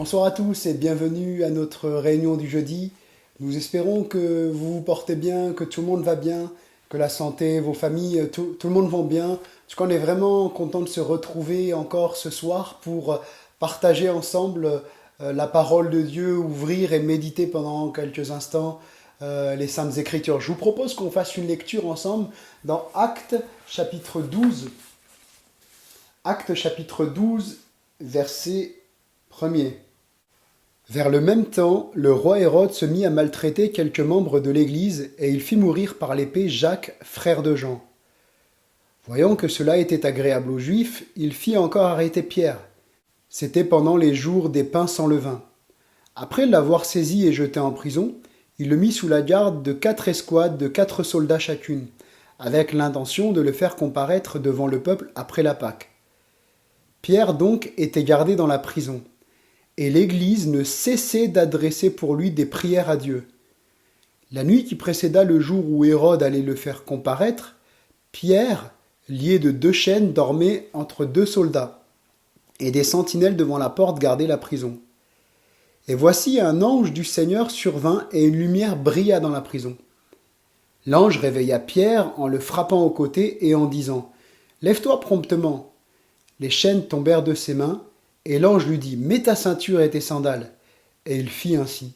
Bonsoir à tous et bienvenue à notre réunion du jeudi. Nous espérons que vous vous portez bien, que tout le monde va bien, que la santé, vos familles, tout le monde va bien. En tout cas, on est vraiment content de se retrouver encore ce soir pour partager ensemble la parole de Dieu, ouvrir et méditer pendant quelques instants les Saintes Écritures. Je vous propose qu'on fasse une lecture ensemble dans Actes chapitre 12. Actes chapitre 12, verset 1er. Vers le même temps, le roi Hérode se mit à maltraiter quelques membres de l'Église, et il fit mourir par l'épée Jacques, frère de Jean. Voyant que cela était agréable aux Juifs, il fit encore arrêter Pierre. C'était pendant les jours des pains sans levain. Après l'avoir saisi et jeté en prison, il le mit sous la garde de 4 escouades de 4 soldats chacune, avec l'intention de le faire comparaître devant le peuple après la Pâque. Pierre donc était gardé dans la prison. Et l'Église ne cessait d'adresser pour lui des prières à Dieu. La nuit qui précéda le jour où Hérode allait le faire comparaître, Pierre, lié de 2 chaînes, dormait entre 2 soldats, et des sentinelles devant la porte gardaient la prison. Et voici un ange du Seigneur survint, et une lumière brilla dans la prison. L'ange réveilla Pierre en le frappant au côté et en disant « Lève-toi promptement !» Les chaînes tombèrent de ses mains, et l'ange lui dit « Mets ta ceinture et tes sandales !» Et il fit ainsi.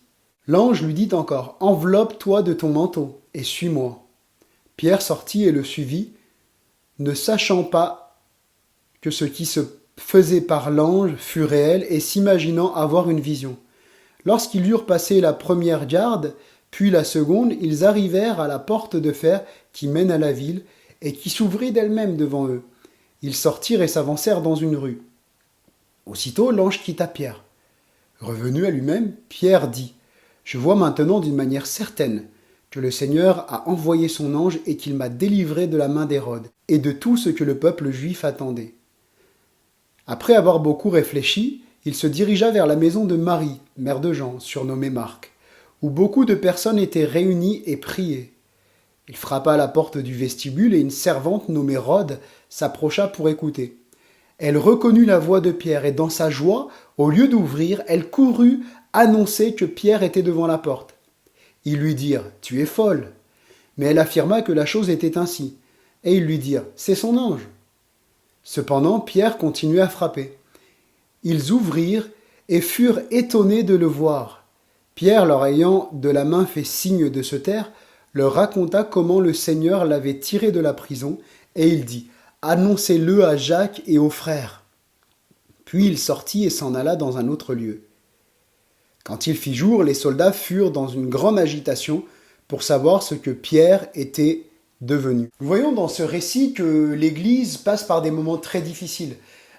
L'ange lui dit encore « Enveloppe-toi de ton manteau, et suis-moi. » Pierre sortit et le suivit, ne sachant pas que ce qui se faisait par l'ange fut réel, et s'imaginant avoir une vision. Lorsqu'ils eurent passé la première garde, puis la seconde, ils arrivèrent à la porte de fer qui mène à la ville, et qui s'ouvrit d'elle-même devant eux. Ils sortirent et s'avancèrent dans une rue. Aussitôt, l'ange quitta Pierre. Revenu à lui-même, Pierre dit « Je vois maintenant d'une manière certaine que le Seigneur a envoyé son ange et qu'il m'a délivré de la main d'Hérode et de tout ce que le peuple juif attendait. » Après avoir beaucoup réfléchi, il se dirigea vers la maison de Marie, mère de Jean, surnommée Marc, où beaucoup de personnes étaient réunies et priaient. Il frappa à la porte du vestibule et une servante nommée Rhode s'approcha pour écouter. Elle reconnut la voix de Pierre et dans sa joie, au lieu d'ouvrir, elle courut annoncer que Pierre était devant la porte. Ils lui dirent « Tu es folle !» Mais elle affirma que la chose était ainsi. Et ils lui dirent « C'est son ange !» Cependant, Pierre continuait à frapper. Ils ouvrirent et furent étonnés de le voir. Pierre, leur ayant de la main fait signe de se taire, leur raconta comment le Seigneur l'avait tiré de la prison, et il dit « Annoncez-le à Jacques et aux frères. » Puis il sortit et s'en alla dans un autre lieu. Quand il fit jour, les soldats furent dans une grande agitation pour savoir ce que Pierre était devenu. Nous voyons dans ce récit que l'Église passe par des moments très difficiles,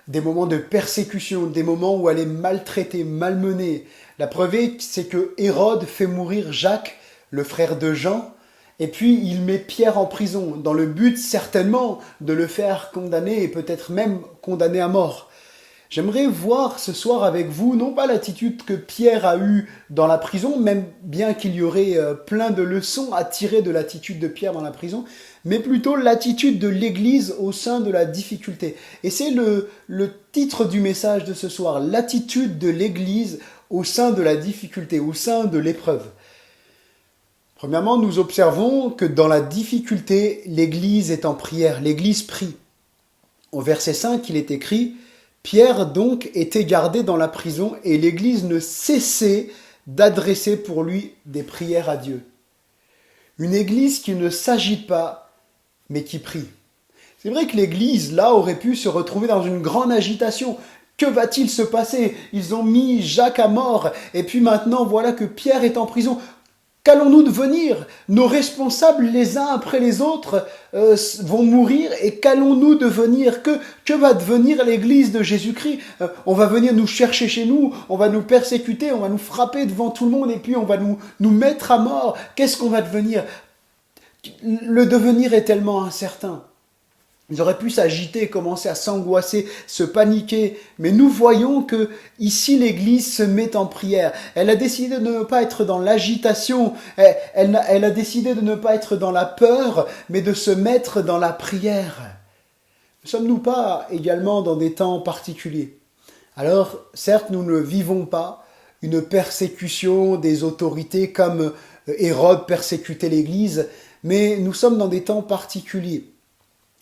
des moments de persécution, des moments où elle est maltraitée, malmenée. La preuve, c'est que Hérode fait mourir Jacques, le frère de Jean, et puis il met Pierre en prison, dans le but certainement de le faire condamner et peut-être même condamner à mort. J'aimerais voir ce soir avec vous, non pas l'attitude que Pierre a eue dans la prison, même bien qu'il y aurait plein de leçons à tirer de l'attitude de Pierre dans la prison, mais plutôt l'attitude de l'Église au sein de la difficulté. Et c'est le titre du message de ce soir, l'attitude de l'Église au sein de la difficulté, au sein de l'épreuve. Premièrement, nous observons que dans la difficulté, l'Église est en prière, l'Église prie. Au verset 5, il est écrit « Pierre donc était gardé dans la prison et l'Église ne cessait d'adresser pour lui des prières à Dieu. » Une Église qui ne s'agite pas, mais qui prie. C'est vrai que l'Église, là, aurait pu se retrouver dans une grande agitation. Que va-t-il se passer? Ils ont mis Jacques à mort et puis maintenant, voilà que Pierre est en prison. Qu'allons-nous devenir? Nos responsables, les uns après les autres, vont mourir et qu'allons-nous devenir? Que va devenir l'Église de Jésus-Christ? On va venir nous chercher chez nous, on va nous persécuter, on va nous frapper devant tout le monde et puis on va nous mettre à mort. Qu'est-ce qu'on va devenir? Le devenir est tellement incertain. Ils auraient pu s'agiter, commencer à s'angoisser, se paniquer. Mais nous voyons que ici l'Église se met en prière. Elle a décidé de ne pas être dans l'agitation. Elle a décidé de ne pas être dans la peur, mais de se mettre dans la prière. Ne sommes-nous pas également dans des temps particuliers? Alors, certes, nous ne vivons pas une persécution des autorités comme Hérode persécutait l'Église, mais nous sommes dans des temps particuliers.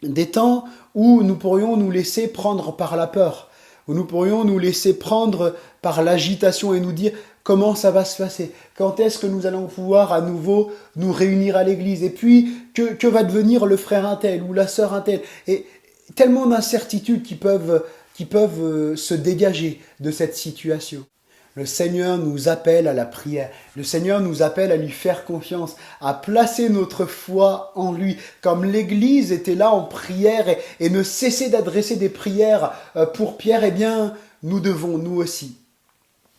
Des temps où nous pourrions nous laisser prendre par la peur, où nous pourrions nous laisser prendre par l'agitation et nous dire comment ça va se passer, quand est-ce que nous allons pouvoir à nouveau nous réunir à l'église, et puis que va devenir le frère un tel ou la sœur un tel, et tellement d'incertitudes qui peuvent se dégager de cette situation. Le Seigneur nous appelle à la prière. Le Seigneur nous appelle à lui faire confiance, à placer notre foi en lui. Comme l'Église était là en prière et ne cessait d'adresser des prières pour Pierre, eh bien, nous devons, nous aussi,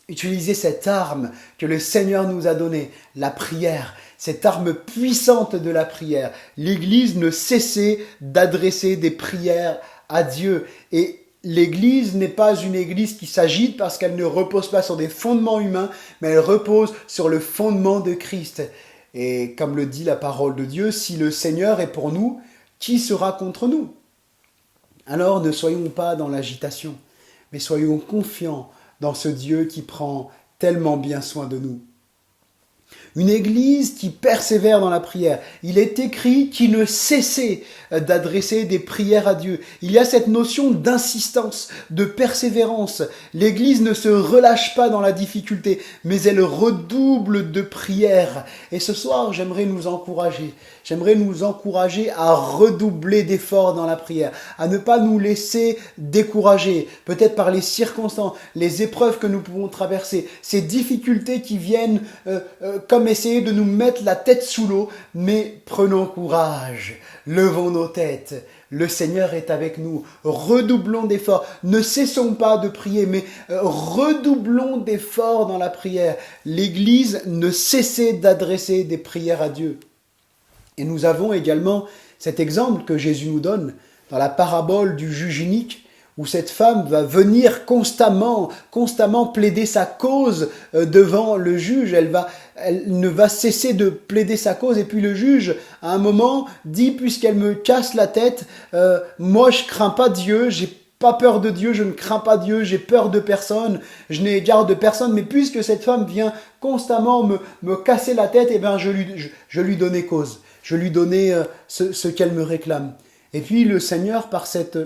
utiliser cette arme que le Seigneur nous a donnée, la prière, cette arme puissante de la prière. L'Église ne cessait d'adresser des prières à Dieu. Et l'Église n'est pas une Église qui s'agite parce qu'elle ne repose pas sur des fondements humains, mais elle repose sur le fondement de Christ. Et comme le dit la parole de Dieu, si le Seigneur est pour nous, qui sera contre nous? Alors ne soyons pas dans l'agitation, mais soyons confiants dans ce Dieu qui prend tellement bien soin de nous. Une église qui persévère dans la prière. Il est écrit qu'il ne cessait d'adresser des prières à Dieu. Il y a cette notion d'insistance, de persévérance. L'église ne se relâche pas dans la difficulté, mais elle redouble de prières. Et ce soir, j'aimerais nous encourager. J'aimerais nous encourager à redoubler d'efforts dans la prière, à ne pas nous laisser décourager, peut-être par les circonstances, les épreuves que nous pouvons traverser, ces difficultés qui viennent comme essayer de nous mettre la tête sous l'eau, mais prenons courage, levons nos têtes, le Seigneur est avec nous, redoublons d'efforts, ne cessons pas de prier, mais redoublons d'efforts dans la prière. L'Église ne cessait d'adresser des prières à Dieu. Et nous avons également cet exemple que Jésus nous donne dans la parabole du juge inique, où cette femme va venir constamment plaider sa cause devant le juge. Elle ne va cesser de plaider sa cause. Et puis le juge, à un moment, dit, puisqu'elle me casse la tête, moi je crains pas Dieu, j'ai pas peur de Dieu, je ne crains pas Dieu, j'ai peur de personne, je n'ai égard de personne, mais puisque cette femme vient constamment me casser la tête, eh ben je lui donnais cause, je lui donnais ce qu'elle me réclame. Et puis le Seigneur, par cette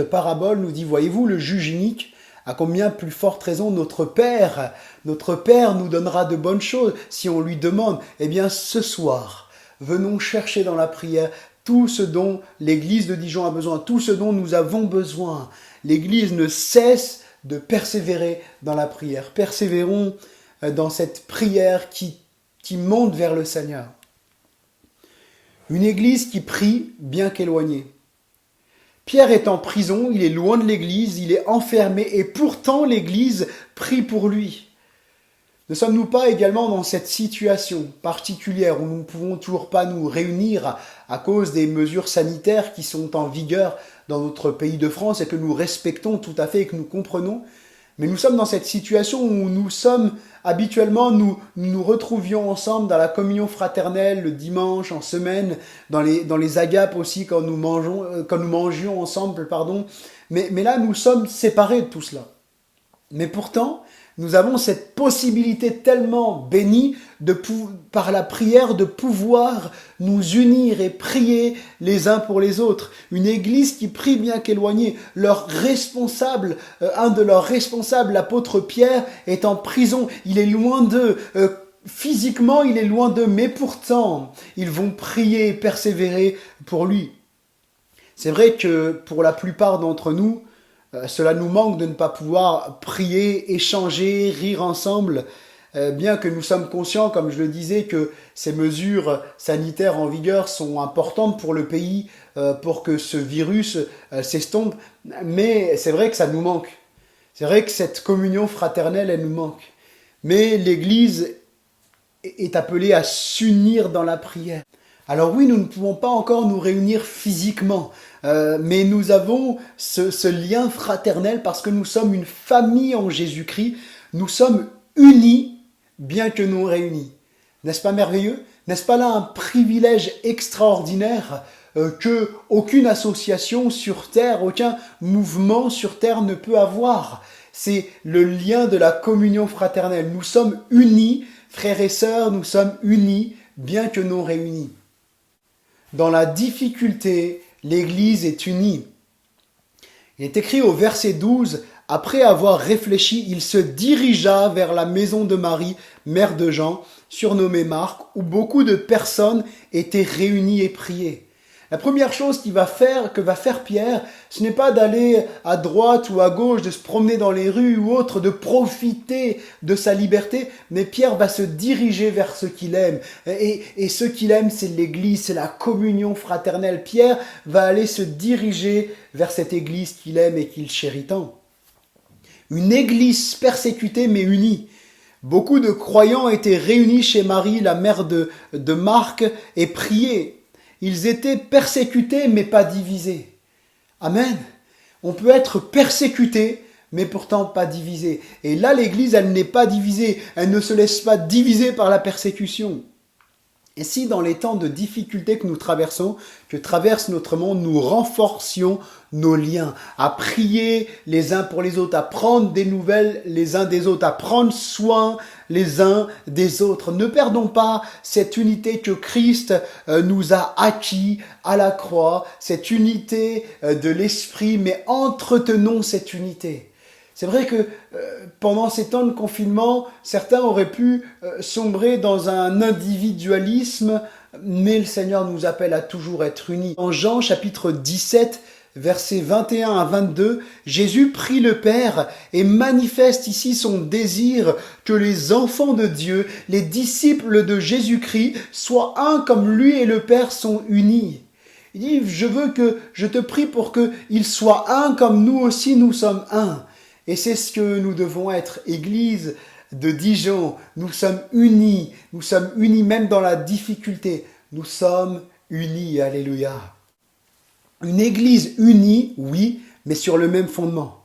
parabole, nous dit, voyez-vous, le juge inique, à combien plus forte raison notre Père nous donnera de bonnes choses si on lui demande. Eh bien, ce soir, venons chercher dans la prière tout ce dont l'Église de Dijon a besoin, tout ce dont nous avons besoin. L'Église ne cesse de persévérer dans la prière. Persévérons dans cette prière qui monte vers le Seigneur. Une Église qui prie, bien qu'éloignée. Pierre est en prison, il est loin de l'Église, il est enfermé, et pourtant l'Église prie pour lui. Ne sommes-nous pas également dans cette situation particulière où nous ne pouvons toujours pas nous réunir à cause des mesures sanitaires qui sont en vigueur dans notre pays de France et que nous respectons tout à fait et que nous comprenons? Mais nous sommes dans cette situation où nous sommes habituellement, nous retrouvions ensemble dans la communion fraternelle le dimanche, en semaine, dans les agapes aussi quand nous mangions ensemble, pardon. Mais là, nous sommes séparés de tout cela. Mais pourtant, nous avons cette possibilité tellement bénie par la prière de pouvoir nous unir et prier les uns pour les autres. Une église qui prie bien qu'éloignée. Leur responsable, un de leurs responsables, l'apôtre Pierre, est en prison. Il est loin d'eux. Physiquement, il est loin d'eux. Mais pourtant, ils vont prier et persévérer pour lui. C'est vrai que pour la plupart d'entre nous, cela nous manque de ne pas pouvoir prier, échanger, rire ensemble, bien que nous sommes conscients, comme je le disais, que ces mesures sanitaires en vigueur sont importantes pour le pays, pour que ce virus s'estompe, mais c'est vrai que ça nous manque. C'est vrai que cette communion fraternelle, elle nous manque. Mais l'Église est appelée à s'unir dans la prière. Alors oui, nous ne pouvons pas encore nous réunir physiquement, mais nous avons ce lien fraternel parce que nous sommes une famille en Jésus-Christ. Nous sommes unis, bien que non réunis. N'est-ce pas merveilleux? N'est-ce pas là un privilège extraordinaire que aucune association sur Terre, aucun mouvement sur Terre ne peut avoir? c'est le lien de la communion fraternelle. Nous sommes unis, frères et sœurs, nous sommes unis, bien que non réunis. Dans la difficulté, l'Église est unie. Il est écrit au verset 12, « Après avoir réfléchi, il se dirigea vers la maison de Marie, mère de Jean, surnommée Marc, où beaucoup de personnes étaient réunies et priaient. » La première chose que va faire Pierre, ce n'est pas d'aller à droite ou à gauche, de se promener dans les rues ou autre, de profiter de sa liberté, mais Pierre va se diriger vers ce qu'il aime. Et ce qu'il aime, c'est l'Église, c'est la communion fraternelle. Pierre va aller se diriger vers cette Église qu'il aime et qu'il chérit tant. Une Église persécutée mais unie. Beaucoup de croyants étaient réunis chez Marie, la mère de Marc, et priaient. Ils étaient persécutés, mais pas divisés. Amen. On peut être persécuté, mais pourtant pas divisé. Et là, l'Église, elle n'est pas divisée. Elle ne se laisse pas diviser par la persécution. Et si dans les temps de difficulté que nous traversons, que traverse notre monde, nous renforcions nos liens, à prier les uns pour les autres, à prendre des nouvelles les uns des autres, à prendre soin les uns des autres. Ne perdons pas cette unité que Christ nous a acquis à la croix, cette unité de l'esprit, mais entretenons cette unité. C'est vrai que pendant ces temps de confinement, certains auraient pu sombrer dans un individualisme, mais le Seigneur nous appelle à toujours être unis. En Jean chapitre 17, versets 21 à 22, Jésus prie le Père et manifeste ici son désir que les enfants de Dieu, les disciples de Jésus-Christ, soient un comme lui et le Père sont unis. Il dit, je te prie pour qu'ils soient un comme nous aussi nous sommes un. Et c'est ce que nous devons être, Église de Dijon. Nous sommes unis même dans la difficulté. Nous sommes unis, alléluia. Une Église unie, oui, mais sur le même fondement.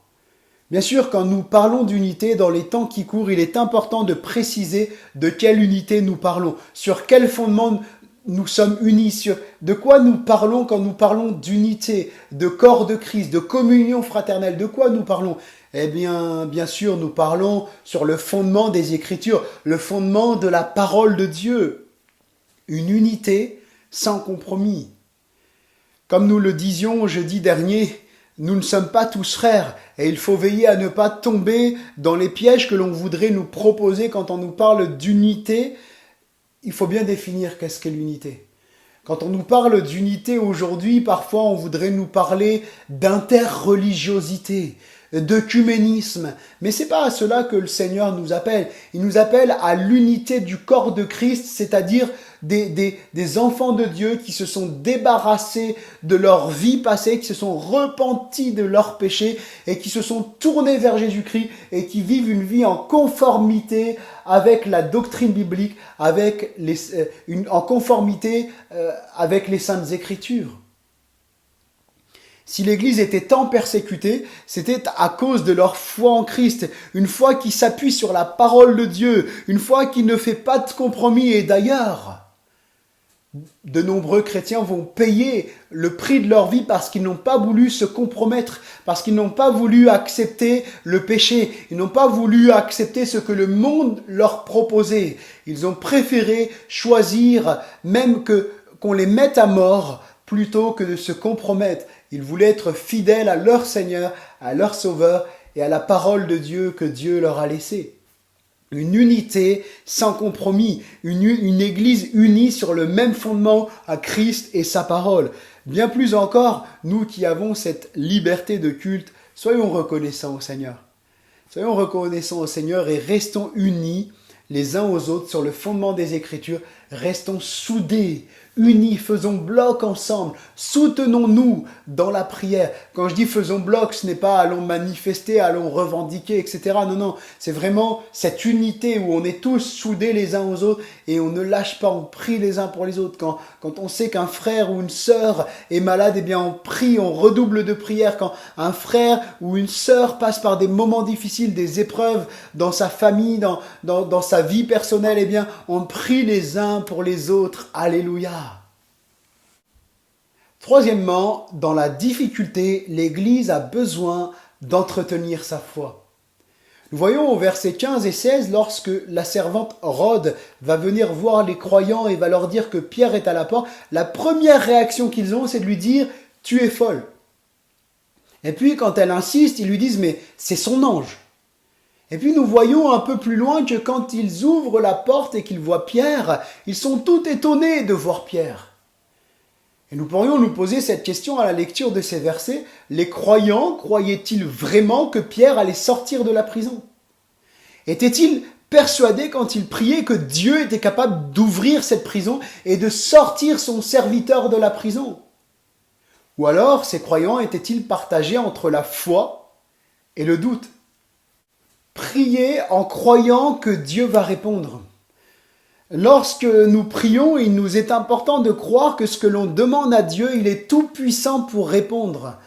Bien sûr, quand nous parlons d'unité dans les temps qui courent, il est important de préciser de quelle unité nous parlons, sur quel fondement nous sommes unis, de quoi nous parlons quand nous parlons d'unité, de corps de Christ, de communion fraternelle, de quoi nous parlons ? Eh bien sûr, nous parlons sur le fondement des Écritures, le fondement de la parole de Dieu. Une unité sans compromis. Comme nous le disions jeudi dernier, nous ne sommes pas tous frères et il faut veiller à ne pas tomber dans les pièges que l'on voudrait nous proposer quand on nous parle d'unité. Il faut bien définir qu'est-ce qu'est l'unité. Quand on nous parle d'unité aujourd'hui, parfois on voudrait nous parler d'interreligiosité, d'œcuménisme. Mais c'est pas à cela que le Seigneur nous appelle. Il nous appelle à l'unité du corps de Christ, c'est-à-dire des enfants de Dieu qui se sont débarrassés de leur vie passée, qui se sont repentis de leurs péchés et qui se sont tournés vers Jésus-Christ et qui vivent une vie en conformité avec la doctrine biblique, en conformité avec les Saintes Écritures. Si l'Église était tant persécutée, c'était à cause de leur foi en Christ, une foi qui s'appuie sur la parole de Dieu, une foi qui ne fait pas de compromis. Et d'ailleurs, de nombreux chrétiens vont payer le prix de leur vie parce qu'ils n'ont pas voulu se compromettre, parce qu'ils n'ont pas voulu accepter le péché, ils n'ont pas voulu accepter ce que le monde leur proposait. Ils ont préféré choisir même qu'on les mette à mort plutôt que de se compromettre. Ils voulaient être fidèles à leur Seigneur, à leur Sauveur et à la parole de Dieu que Dieu leur a laissée. Une unité sans compromis, une Église unie sur le même fondement à Christ et sa parole. Bien plus encore, nous qui avons cette liberté de culte, soyons reconnaissants au Seigneur. Soyons reconnaissants au Seigneur et restons unis les uns aux autres sur le fondement des Écritures. Restons soudés, unis, faisons bloc ensemble, soutenons-nous dans la prière. Quand je dis faisons bloc, ce n'est pas allons manifester, allons revendiquer, etc. Non, c'est vraiment cette unité où on est tous soudés les uns aux autres et on ne lâche pas, on prie les uns pour les autres. Quand on sait qu'un frère ou une sœur est malade, eh bien on prie, on redouble de prière. Quand un frère ou une sœur passe par des moments difficiles, des épreuves dans sa famille, dans sa vie personnelle, eh bien on prie les uns pour les autres. Alléluia. Troisièmement, dans la difficulté, l'Église a besoin d'entretenir sa foi. Nous voyons au verset 15 et 16, lorsque la servante Rhodes va venir voir les croyants et va leur dire que Pierre est à la porte, la première réaction qu'ils ont, c'est de lui dire « Tu es folle ». Et puis quand elle insiste, ils lui disent « Mais c'est son ange ». Et puis nous voyons un peu plus loin que quand ils ouvrent la porte et qu'ils voient Pierre, ils sont tout étonnés de voir Pierre. Et nous pourrions nous poser cette question à la lecture de ces versets. Les croyants croyaient-ils vraiment que Pierre allait sortir de la prison? Étaient-ils persuadés quand ils priaient que Dieu était capable d'ouvrir cette prison et de sortir son serviteur de la prison? Ou alors ces croyants étaient-ils partagés entre la foi et le doute? Prier en croyant que Dieu va répondre. Lorsque nous prions, il nous est important de croire que ce que l'on demande à Dieu, il est tout puissant pour répondre.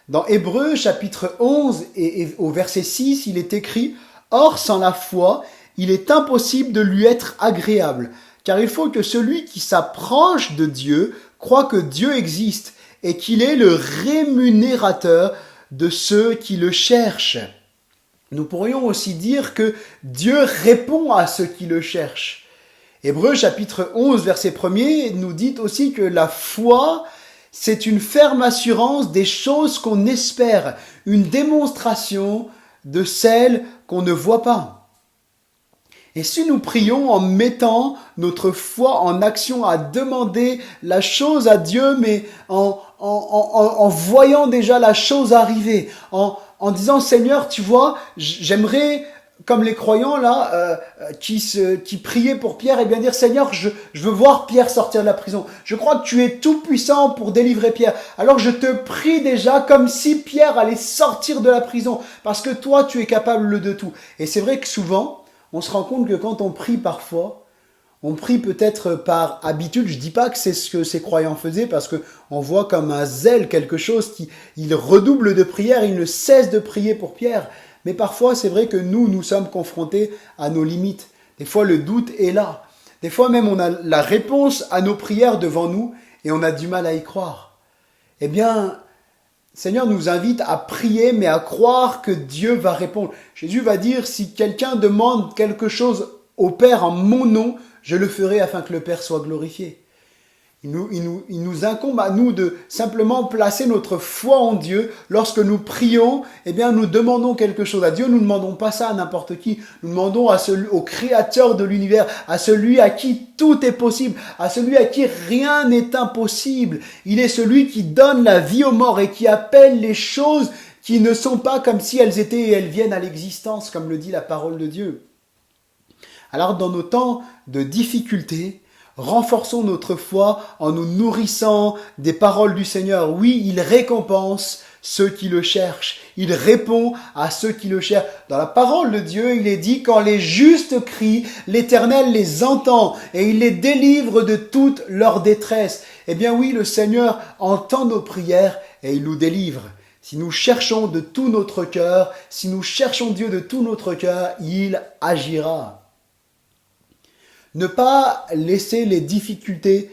Dans Hébreux chapitre 11 et au verset 6, il est écrit « Or, sans la foi, il est impossible de lui être agréable, car il faut que celui qui s'approche de Dieu croit que Dieu existe et qu'il est le rémunérateur de ceux qui le cherchent. » Nous pourrions aussi dire que Dieu répond à ceux qui le cherchent. Hébreux chapitre 11 verset 1er nous dit aussi que la foi, c'est une ferme assurance des choses qu'on espère, une démonstration de celles qu'on ne voit pas. Et si nous prions en mettant notre foi en action, à demander la chose à Dieu, mais en voyant déjà la chose arriver, en disant Seigneur, tu vois, j'aimerais, comme les croyants là, qui priaient pour Pierre, et bien dire Seigneur, je veux voir Pierre sortir de la prison. Je crois que tu es tout puissant pour délivrer Pierre. Alors je te prie déjà comme si Pierre allait sortir de la prison, parce que toi tu es capable de tout. Et c'est vrai que souvent, on se rend compte que quand on prie parfois, on prie peut-être par habitude. Je dis pas que c'est ce que ces croyants faisaient, parce que on voit comme un zèle quelque chose il redouble de prière, il ne cesse de prier pour Pierre. Mais parfois, c'est vrai que nous sommes confrontés à nos limites. Des fois, le doute est là. Des fois même, on a la réponse à nos prières devant nous et on a du mal à y croire. Eh bien, Seigneur nous invite à prier, mais à croire que Dieu va répondre. Jésus va dire, si quelqu'un demande quelque chose au Père en mon nom, je le ferai afin que le Père soit glorifié. Il nous incombe à nous de simplement placer notre foi en Dieu. Lorsque nous prions, eh bien, nous demandons quelque chose à Dieu. Nous ne demandons pas ça à n'importe qui. Nous demandons au Créateur de l'univers, à celui à qui tout est possible, à celui à qui rien n'est impossible. Il est celui qui donne la vie aux morts et qui appelle les choses qui ne sont pas comme si elles étaient et elles viennent à l'existence, comme le dit la parole de Dieu. Alors, dans nos temps de difficulté, renforçons notre foi en nous nourrissant des paroles du Seigneur. Oui, il récompense ceux qui le cherchent. Il répond à ceux qui le cherchent. Dans la parole de Dieu, il est dit, quand les justes crient, l'Éternel les entend et il les délivre de toute leur détresse. Eh bien oui, le Seigneur entend nos prières et il nous délivre. Si nous cherchons de tout notre cœur, si nous cherchons Dieu de tout notre cœur, il agira. Ne pas laisser les difficultés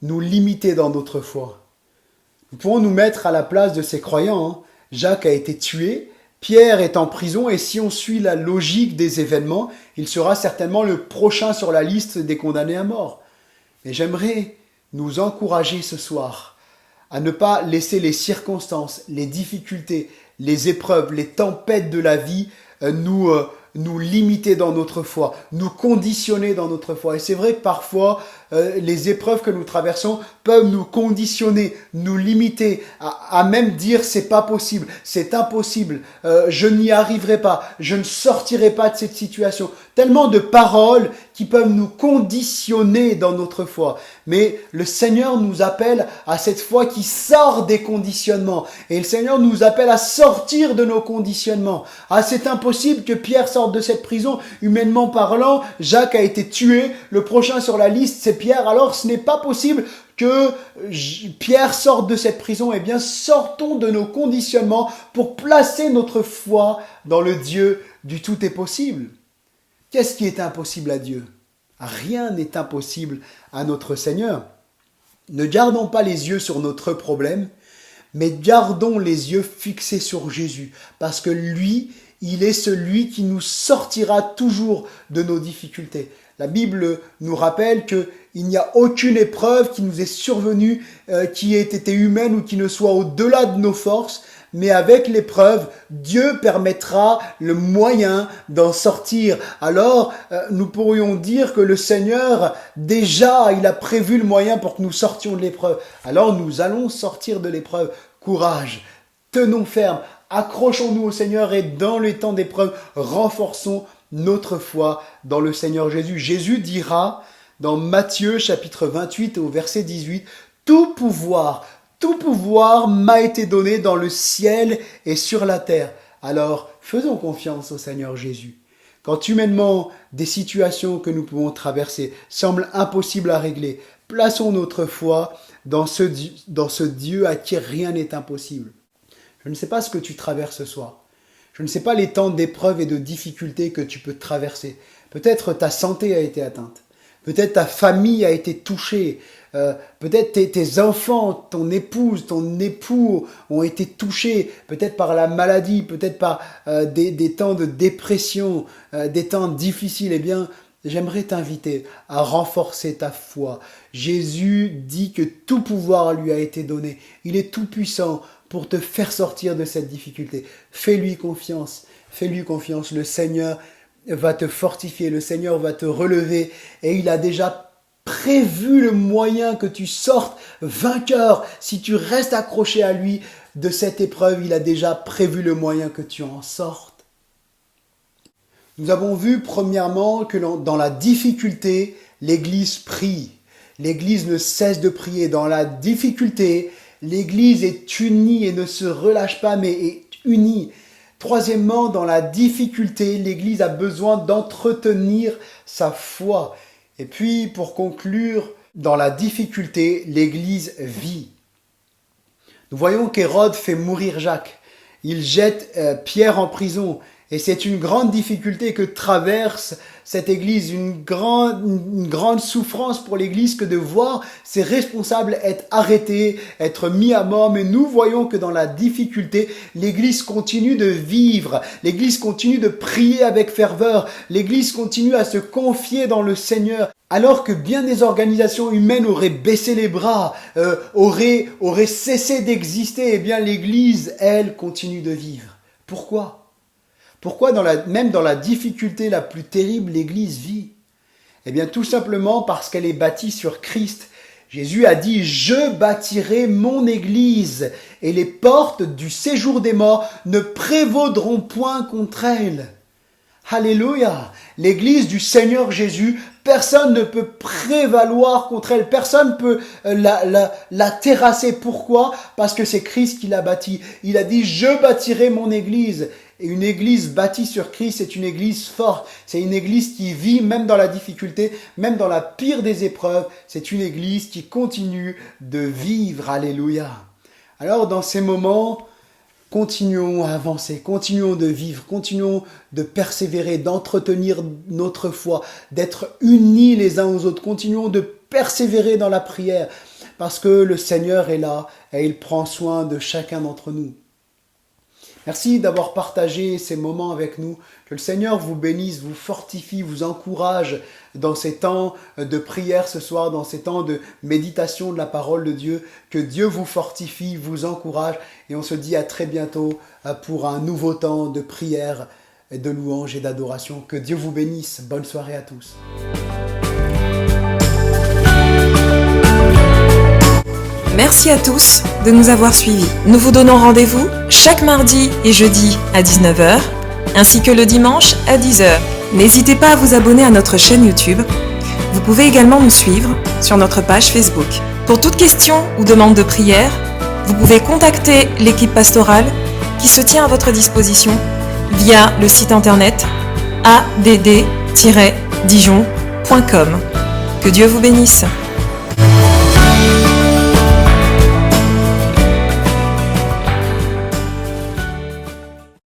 nous limiter dans notre foi. Nous pouvons nous mettre à la place de ces croyants. Jacques a été tué, Pierre est en prison et si on suit la logique des événements, il sera certainement le prochain sur la liste des condamnés à mort. Mais j'aimerais nous encourager ce soir à ne pas laisser les circonstances, les difficultés, les épreuves, les tempêtes de la vie nous limiter dans notre foi, nous conditionner dans notre foi. Et c'est vrai que parfois, les épreuves que nous traversons peuvent nous conditionner, nous limiter, à même dire c'est pas possible, c'est impossible, je n'y arriverai pas, je ne sortirai pas de cette situation. Tellement de paroles qui peuvent nous conditionner dans notre foi. Mais le Seigneur nous appelle à cette foi qui sort des conditionnements. Et le Seigneur nous appelle à sortir de nos conditionnements. Ah, c'est impossible que Pierre sorte de cette prison. Humainement parlant, Jacques a été tué. Le prochain sur la liste, c'est Pierre. Alors, ce n'est pas possible que Pierre sorte de cette prison. Eh bien, sortons de nos conditionnements pour placer notre foi dans le Dieu du tout est possible. Qu'est-ce qui est impossible à Dieu? Rien n'est impossible à notre Seigneur. Ne gardons pas les yeux sur notre problème, mais gardons les yeux fixés sur Jésus, parce que lui, il est celui qui nous sortira toujours de nos difficultés. La Bible nous rappelle qu'il n'y a aucune épreuve qui nous est survenue, qui ait été humaine ou qui ne soit au-delà de nos forces, mais avec l'épreuve, Dieu permettra le moyen d'en sortir. Alors, nous pourrions dire que le Seigneur, déjà, il a prévu le moyen pour que nous sortions de l'épreuve. Alors, nous allons sortir de l'épreuve. Courage, tenons ferme, accrochons-nous au Seigneur et dans les temps d'épreuve, renforçons notre foi dans le Seigneur Jésus. Jésus dira dans Matthieu chapitre 28 au verset 18, « Tout pouvoir m'a été donné dans le ciel et sur la terre. » Alors, faisons confiance au Seigneur Jésus. Quand humainement, des situations que nous pouvons traverser semblent impossibles à régler, plaçons notre foi dans ce Dieu à qui rien n'est impossible. Je ne sais pas ce que tu traverses ce soir. Je ne sais pas les temps d'épreuves et de difficultés que tu peux traverser. Peut-être ta santé a été atteinte. Peut-être ta famille a été touchée. Peut-être tes enfants, ton épouse, ton époux ont été touchés. Peut-être par la maladie, peut-être par des temps de dépression, des temps difficiles. Eh bien, j'aimerais t'inviter à renforcer ta foi. Jésus dit que tout pouvoir lui a été donné. Il est tout puissant pour te faire sortir de cette difficulté. Fais-lui confiance. Fais-lui confiance. Le Seigneur va te fortifier. Le Seigneur va te relever. Et il a déjà prévu le moyen que tu sortes vainqueur. Si tu restes accroché à lui de cette épreuve, il a déjà prévu le moyen que tu en sortes. Nous avons vu premièrement que dans la difficulté, l'Église prie. L'Église ne cesse de prier. Dans la difficulté, l'Église est unie et ne se relâche pas, mais est unie. Troisièmement, dans la difficulté, l'Église a besoin d'entretenir sa foi. Et puis, pour conclure, dans la difficulté, l'Église vit. Nous voyons qu'Hérode fait mourir Jacques. Il jette Pierre en prison. Et c'est une grande difficulté que traverse cette Église, une grande souffrance pour l'Église que de voir ses responsables être arrêtés, être mis à mort. Mais nous voyons que dans la difficulté, l'Église continue de vivre, l'Église continue de prier avec ferveur, l'Église continue à se confier dans le Seigneur. Alors que bien des organisations humaines auraient baissé les bras, auraient cessé d'exister, eh bien l'Église, elle, continue de vivre. Pourquoi ? Pourquoi même dans la difficulté la plus terrible, l'Église vit? Eh bien, tout simplement parce qu'elle est bâtie sur Christ. Jésus a dit « Je bâtirai mon Église et les portes du séjour des morts ne prévaudront point contre elle. » Alléluia! L'Église du Seigneur Jésus, personne ne peut prévaloir contre elle, personne ne peut la terrasser. Pourquoi? Parce que c'est Christ qui l'a bâtie. Il a dit « Je bâtirai mon Église ». Et une église bâtie sur Christ, c'est une église forte. C'est une église qui vit même dans la difficulté, même dans la pire des épreuves. C'est une église qui continue de vivre. Alléluia. Alors dans ces moments, continuons à avancer, continuons de vivre, continuons de persévérer, d'entretenir notre foi, d'être unis les uns aux autres. Continuons de persévérer dans la prière parce que le Seigneur est là et il prend soin de chacun d'entre nous. Merci d'avoir partagé ces moments avec nous. Que le Seigneur vous bénisse, vous fortifie, vous encourage dans ces temps de prière ce soir, dans ces temps de méditation de la parole de Dieu. Que Dieu vous fortifie, vous encourage. Et on se dit à très bientôt pour un nouveau temps de prière, de louange et d'adoration. Que Dieu vous bénisse. Bonne soirée à tous. Merci à tous de nous avoir suivis. Nous vous donnons rendez-vous chaque mardi et jeudi à 19h, ainsi que le dimanche à 10h. N'hésitez pas à vous abonner à notre chaîne YouTube. Vous pouvez également nous suivre sur notre page Facebook. Pour toute question ou demande de prière, vous pouvez contacter l'équipe pastorale qui se tient à votre disposition via le site internet add-dijon.com. Que Dieu vous bénisse.